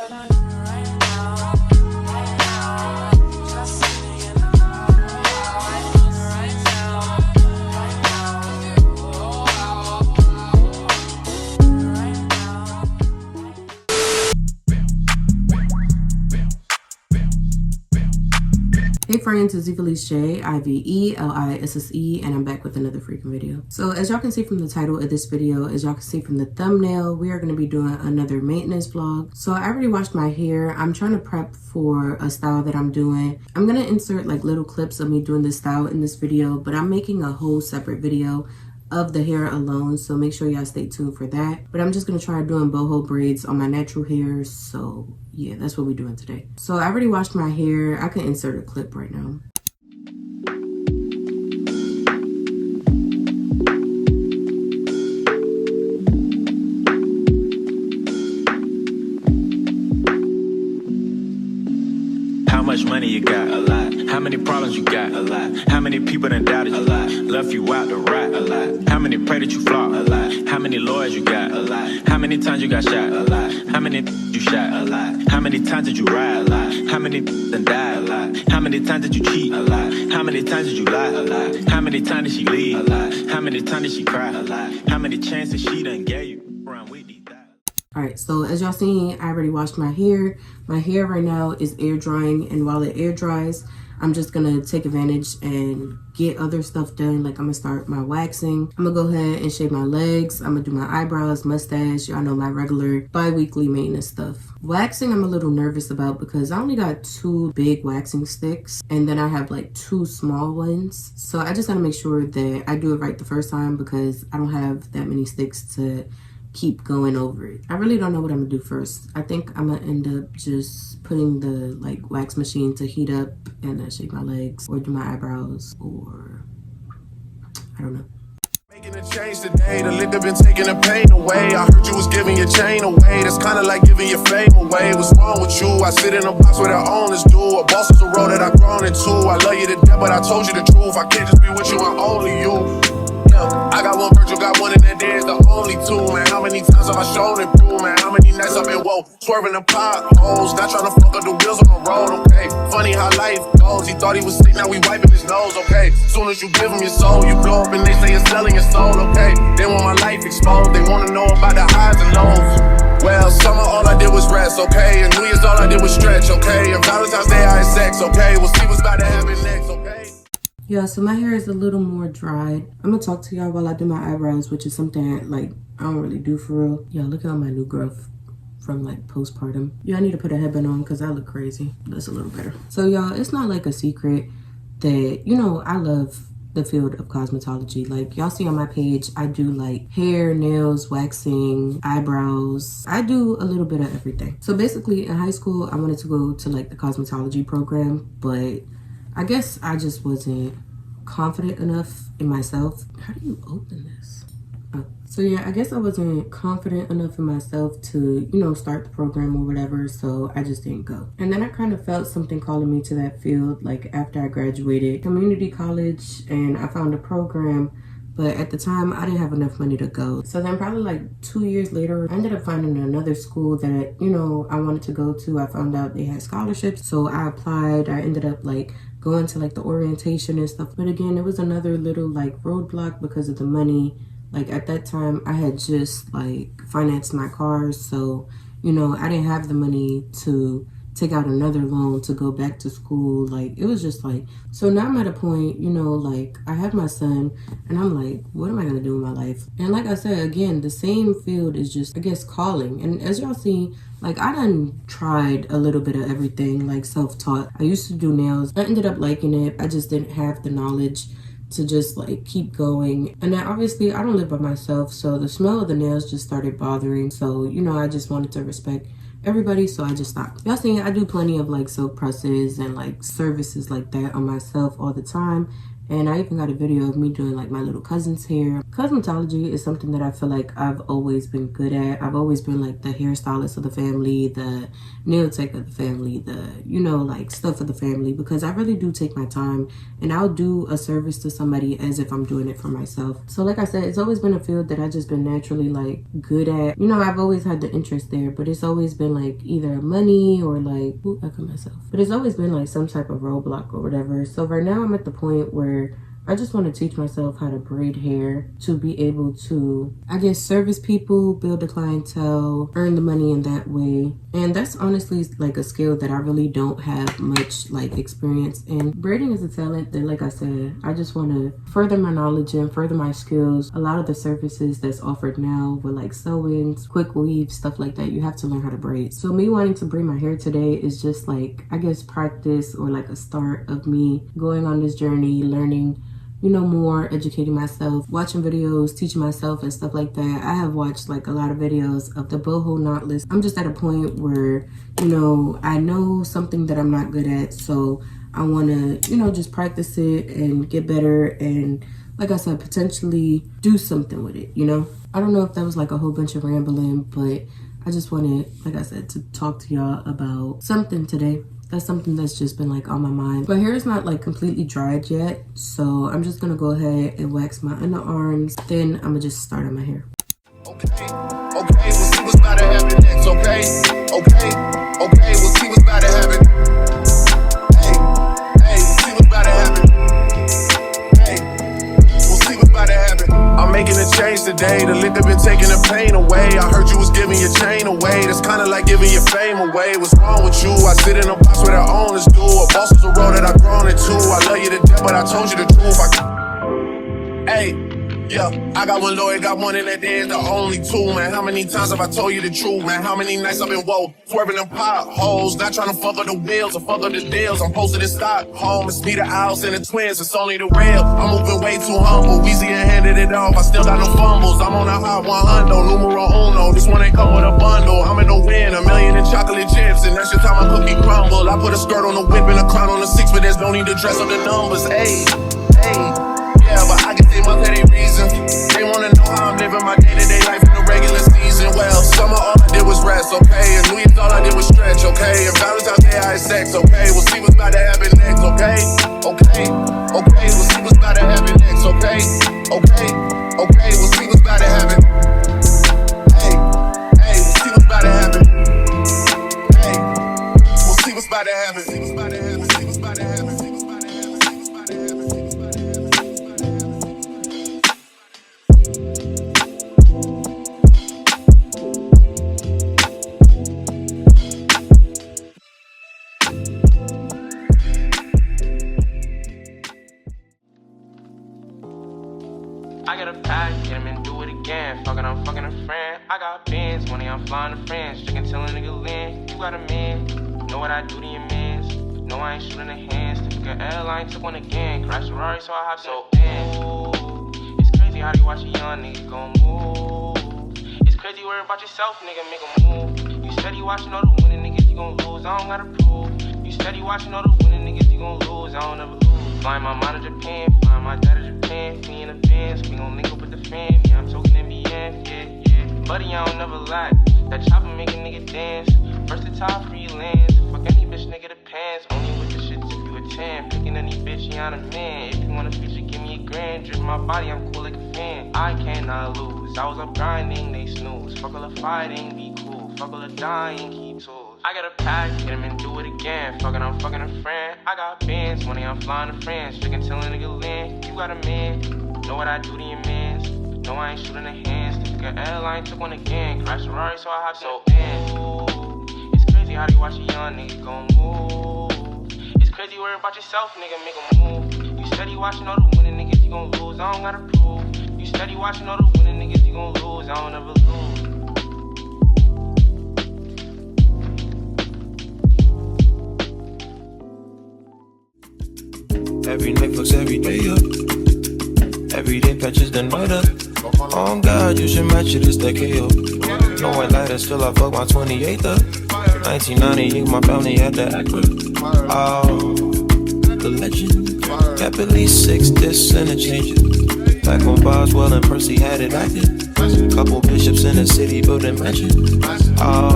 Hey friends, it's Evelise J, IVELISSE, and I'm back with another freaking video. So as y'all can see from the title of this video, as y'all can see from the thumbnail, we are going to be doing another maintenance vlog. So I already washed my hair. I'm trying to prep for a style that I'm doing. I'm going to insert like little clips of me doing this style in this video, but I'm making a whole separate video of the hair alone, so make sure y'all stay tuned for that. But I'm just gonna try doing boho braids on my natural hair, so yeah, that's what we're doing today. So I already washed my hair. I can insert a clip right now. How much money you got? A lot. How many problems you got? A lot. How many people done doubted you? A lot. Left you out to rot? A lot. How many pray that you flop? A lot. How many lawyers you got? A lot. How many times you got shot? A lot. How many you shot? A lot. How many times did you ride? A lot. How many done died? A lot. How many times did you cheat? A lot. How many times did you lie? A lot. How many times did she leave? A lot. How many times did she cry? A lot. How many chances she done gave you? Around with these died. Alright, so as y'all seen, I already washed my hair. My hair right now is air drying, and while it air dries, I'm just gonna take advantage and get other stuff done. Like I'm gonna start my waxing. I'm gonna go ahead and shave my legs. I'm gonna do my eyebrows, mustache. Y'all know my regular bi-weekly maintenance stuff. Waxing I'm a little nervous about because I only got 2 big waxing sticks and then I have like 2 small ones. So I just gotta make sure that I do it right the first time because I don't have that many sticks to keep going over it. I really don't know what I'm gonna do first. I think I'm gonna end up just putting the like wax machine to heat up and then shave my legs or do my eyebrows, or I don't know. Making a change today, the liquor been taking the pain away. I heard you was giving your chain away. That's kinda like giving your fame away. What's wrong with you? I sit in a box where the owners do. A boss is a road that I've grown into. I love you to death, but I told you the truth. I can't just be with you and only you. I got one Virgil, got one, and that there's the only 2, man. How many times have I shown and proved, man? How many nights I've been woke, swerving the potholes, not trying to fuck up the wheels on the road, okay? Funny how life goes. He thought he was sick, now we wiping his nose, okay? Soon as you give him your soul, you blow up and they say you're selling your soul, okay? They want my life exposed, they wanna know about the highs and lows. Well, summer all I did was rest, okay? And New Year's all I did was stretch, okay? And Valentine's Day I had sex, okay? We'll see what's about to happen next, okay? Yeah, so my hair is a little more dried. I'm gonna talk to y'all while I do my eyebrows, which is something like I don't really do for real. Yeah, look at all my new growth from like postpartum. Yeah, I need to put a headband on because I look crazy. That's a little better. So y'all, it's not like a secret that, you know, I love the field of cosmetology. Like y'all see on my page, I do like hair, nails, waxing, eyebrows. I do a little bit of everything. So basically in high school, I wanted to go to like the cosmetology program, but I guess I just wasn't confident enough in myself. How do you open this? Oh. So yeah, I guess I wasn't confident enough in myself to, you know, start the program or whatever, so I just didn't go. And then I kind of felt something calling me to that field, like after I graduated community college and I found a program, but at the time I didn't have enough money to go. So then probably like 2 years later, I ended up finding another school that, you know, I wanted to go to. I found out they had scholarships, so I applied. I ended up like going to like the orientation and stuff. But again, it was another little like roadblock because of the money. Like at that time I had just like financed my cars, so you know I didn't have the money to take out another loan to go back to school. Like it was just like, so now I'm at a point, you know, like I have my son and I'm like, what am I gonna do in my life? And like I said, again, the same field is just, I guess, calling. And as y'all see, like I done tried a little bit of everything, like self-taught. I used to do nails. I ended up liking it. I just didn't have the knowledge to just like keep going. And then obviously I don't live by myself, so the smell of the nails just started bothering. So, you know, I just wanted to respect everybody, so I just stopped. Y'all see, I do plenty of like silk presses and like services like that on myself all the time, And I even got a video of me doing like my little cousin's hair. Cosmetology is something that I feel like I've always been good at. I've always been like the hairstylist of the family, the nail tech of the family, the, you know, like stuff of the family, because I really do take my time and I'll do a service to somebody as if I'm doing it for myself. So like I said, it's always been a field that I've just been naturally like good at. You know, I've always had the interest there, but it's always been like either money or like, ooh, I cut myself. But it's always been like some type of roadblock or whatever. So right now I'm at the point where I just want to teach myself how to braid hair to be able to, I guess, service people, build a clientele, earn the money in that way. And that's honestly like a skill that I really don't have much like experience in. Braiding is a talent that, like I said, I just want to further my knowledge and further my skills. A lot of the services that's offered now with like sewings, quick weaves, stuff like that, you have to learn how to braid. So me wanting to braid my hair today is just like, I guess, practice or like a start of me going on this journey, learning, you know, more, educating myself, watching videos, teaching myself and stuff like that. I have watched like a lot of videos of the boho knotless. I'm just at a point where, you know, I know something that I'm not good at, so I want to, you know, just practice it and get better and, like I said, potentially do something with it, you know? I don't know if that was like a whole bunch of rambling, but I just wanted, like I said, to talk to y'all about something today. That's something that's just been like on my mind. My hair is not like completely dried yet, so I'm just gonna go ahead and wax my underarms. Then I'm gonna just start on my hair. Okay, we'll see what's about to happen next, okay, we'll see what's about to happen. Hey, we'll see what's about to happen. Hey, we'll see what's about to happen. I'm making a change today. The liquor been taking the pain away. I heard you was giving your chain away. That's kinda like giving your fame away. What's wrong with you? I sit in a box where the owners do. A boss is a road that I've grown into. I love you to death, but I told you the truth. Hey, yeah, I got one lawyer, got one in that day, the only two, man. How many times have I told you the truth, man? How many nights I've been woke, swerving them potholes, not trying to fuck up the wheels or fuck up the deals. I'm posted in Stockholm, it's me, the Owls, and the twins, it's only the real. I'm moving way too humble, Weezy and handed it off, I still got no fumbles. I'm on a hot 100, numero uno, this one ain't come with a bundle. I'm in the win, $1 million in chocolate chips, and that's your time my cookie crumble. I put a skirt on the whip and a crown on the 6, but there's no need to dress up the numbers, hey. Yeah, but I can see my petty reasons. They wanna know how I'm living my day-to-day life in the regular season. Well, summer all I did was rest, okay? And New Year's all I did was stretch, okay? And Valentine's Day I had sex, okay? We'll see what's about to happen next, okay? We'll see what's about to happen next, okay? We'll see what's about to happen. Hey, we'll see what's about to happen. Hey, we'll see what's about to happen. See what's about to happen. See what's about to happen. I got a pack, get him and do it again. Fucking, I'm fucking a friend. I got bands, money, I'm flying to friends. Chicken tell a nigga Lynn, you got a man. Know what I do to your mans. No, I ain't shooting the hands. Took an airline, took one again. Crashed a Ferrari, so I have so in. It's crazy how you watch a young nigga gon' move. It's crazy worry about yourself, nigga, make a move. You steady watching all the winning niggas, you gon' lose. I don't gotta prove. You steady watching all the winning niggas, you gon' lose. I don't ever lose. Flying my mom to Japan, flying my dad to Japan. Me in the Benz, we gon' link up with the fam. Yeah, I'm talking NBN, yeah. Buddy, I don't never lie. That chopper make a nigga dance. Versatile freelance. Fuck any bitch, nigga, the pants. Only with the shit if you a 10. Picking any bitch, you on a man. If you want a feature, give me a grand. Drip my body, I'm cool like a fan. I cannot lose. I was up grinding, they snooze. Fuck all the fighting, be cool. Fuck all the dying, keep tools. I got a pack, hit him and do it again. Fucking, I'm fucking a friend. I got bands, money, I'm flying to friends. Chicken tell a nigga Lynn, you got a man. Know what I do to your mans. No, I ain't shooting the hands. Took an airline, took one again. Crashed a Ferrari, so I have so in. It's crazy how you watch a young nigga gon' move. It's crazy worry about yourself, nigga, make a move. You steady watching all the winning niggas, you gon' lose. I don't gotta prove. You steady watching all the winning niggas, you gon' lose. I don't ever lose. Every night fucks every day up. Everyday patches then right up. Oh God, you should match it, it's that KO. No white lighters till I fuck my 28th up. 1998, my family had to act with. Oh, like a legend. Kept at least 6 discs and a changer. Back when Boswell and Percy had it active. Couple bishops in the city building mansion. Oh,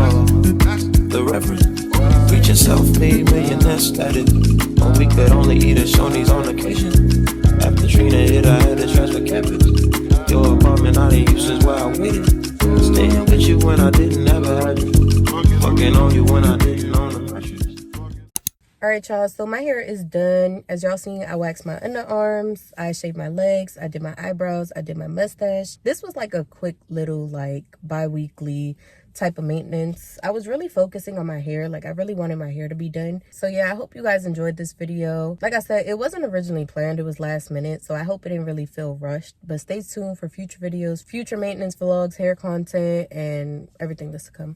the Reverend. Preaching self-made millionaire status. When we could only eat at Shoney's on occasion. After Trina hit, I had to transfer campus. Your apartment I didn't use since where I waited. Staying with you when I didn't ever have you. Fucking on you when I didn't own a mattress. Alright y'all, so my hair is done. As y'all seen, I waxed my underarms, I shaved my legs, I did my eyebrows, I did my mustache. This was like a quick little like bi-weekly type of maintenance. I was really focusing on my hair. Like I really wanted my hair to be done. So yeah, I hope you guys enjoyed this video. Like I said, it wasn't originally planned, it was last minute, so I hope it didn't really feel rushed. But stay tuned for future videos, future maintenance vlogs, hair content, and everything that's to come.